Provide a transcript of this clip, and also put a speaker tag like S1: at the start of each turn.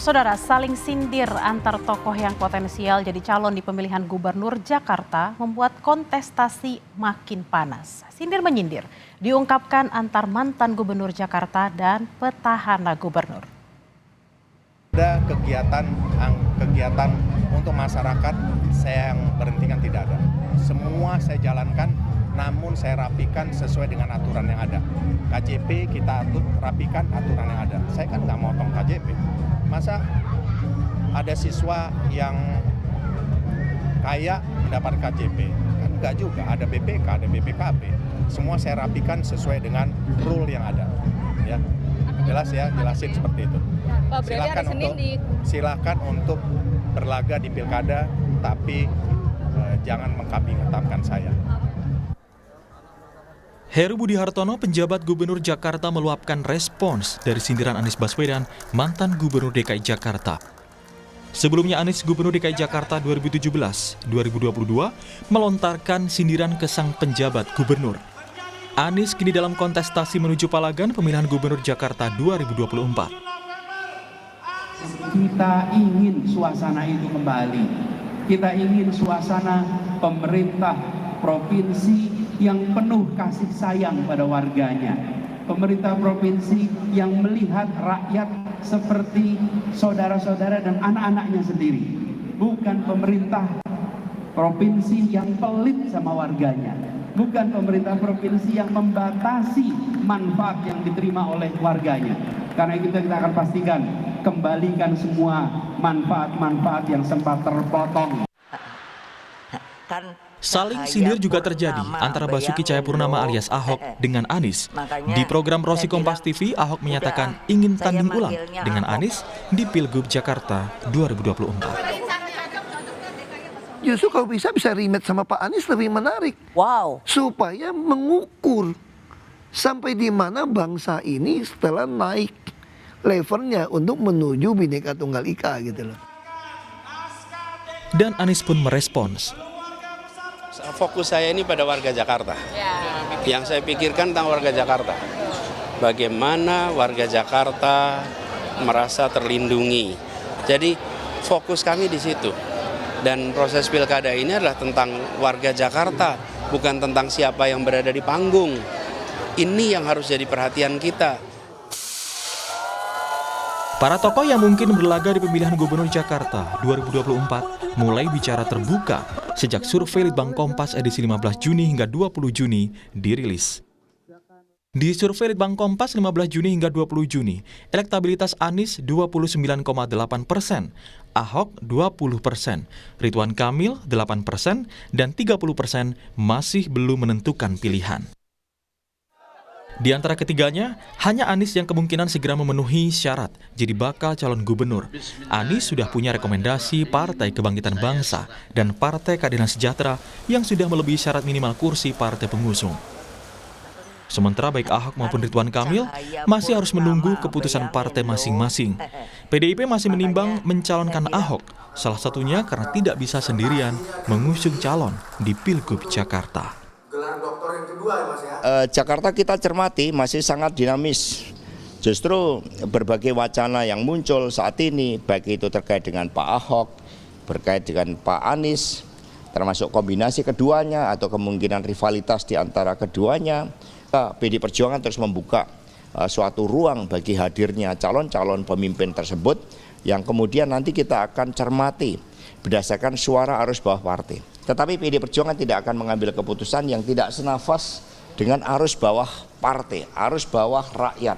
S1: Saudara, saling sindir antar tokoh yang potensial jadi calon di pemilihan gubernur Jakarta membuat kontestasi makin panas. Sindir-menyindir diungkapkan antar mantan gubernur Jakarta dan petahana gubernur.
S2: Ada kegiatan untuk masyarakat, saya yang berhentikan tidak ada. Semua saya jalankan, namun saya rapikan sesuai dengan aturan yang ada. KJP kita rapikan aturan yang ada. Saya kan nggak motong KJP. Masa ada siswa yang kaya mendapat KJP? Kan enggak juga, ada BPK, ada BPKB. Semua saya rapikan sesuai dengan rule yang ada. Ya, jelas ya, jelasin seperti itu. Silakan untuk berlaga di pilkada, tapi jangan mengkambing hitamkan saya.
S3: Heru Budi Hartono, penjabat Gubernur Jakarta, meluapkan respons dari sindiran Anies Baswedan, mantan Gubernur DKI Jakarta. Sebelumnya Anies Gubernur DKI Jakarta 2017-2022 melontarkan sindiran ke sang penjabat gubernur. Anies kini dalam kontestasi menuju Palagan pemilihan Gubernur Jakarta 2024.
S4: Kita ingin suasana itu kembali. Kita ingin suasana pemerintah provinsi yang penuh kasih sayang pada warganya. Pemerintah provinsi yang melihat rakyat seperti saudara-saudara dan anak-anaknya sendiri. Bukan pemerintah provinsi yang pelit sama warganya. Bukan pemerintah provinsi yang membatasi manfaat yang diterima oleh warganya. Karena itu kita akan pastikan kembalikan semua manfaat-manfaat yang sempat terpotong.
S3: Saling sindir juga terjadi antara Basuki Cahayapurnama alias Ahok dengan Anies. Di program Rosi Kompas TV, Ahok menyatakan ingin tanding ulang dengan Anies di Pilgub Jakarta 2024.
S5: Justru kalau bisa rematch sama Pak Anies lebih menarik.
S6: Wow.
S5: Supaya mengukur sampai di mana bangsa ini setelah naik levelnya untuk menuju Bhinneka Tunggal Ika gitu loh.
S3: Dan Anies pun merespons.
S7: Fokus saya ini pada warga Jakarta. Yang saya pikirkan tentang warga Jakarta. Bagaimana warga Jakarta merasa terlindungi. Jadi fokus kami di situ. Dan proses pilkada ini adalah tentang warga Jakarta, bukan tentang siapa yang berada di panggung. Ini yang harus jadi perhatian kita.
S3: Para tokoh yang mungkin berlaga di pemilihan Gubernur Jakarta 2024 mulai bicara terbuka sejak survei Litbang Kompas edisi 15 Juni hingga 20 Juni dirilis. Di survei Litbang Kompas 15 Juni hingga 20 Juni, elektabilitas Anies 29,8%, Ahok 20%, Ridwan Kamil 8%, dan 30% masih belum menentukan pilihan. Di antara ketiganya, hanya Anies yang kemungkinan segera memenuhi syarat jadi bakal calon gubernur. Anies sudah punya rekomendasi Partai Kebangkitan Bangsa dan Partai Keadilan Sejahtera yang sudah melebihi syarat minimal kursi partai pengusung. Sementara baik Ahok maupun Ridwan Kamil masih harus menunggu keputusan partai masing-masing. PDIP masih menimbang mencalonkan Ahok, salah satunya karena tidak bisa sendirian mengusung calon di Pilgub Jakarta.
S8: Jakarta kita cermati masih sangat dinamis. Justru berbagai wacana yang muncul saat ini, baik itu terkait dengan Pak Ahok, terkait dengan Pak Anies, termasuk kombinasi keduanya atau kemungkinan rivalitas di antara keduanya, PD Perjuangan terus membuka suatu ruang bagi hadirnya calon-calon pemimpin tersebut yang kemudian nanti kita akan cermati berdasarkan suara arus bawah partai. Tetapi PD Perjuangan tidak akan mengambil keputusan yang tidak senafas dengan arus bawah partai, arus bawah rakyat.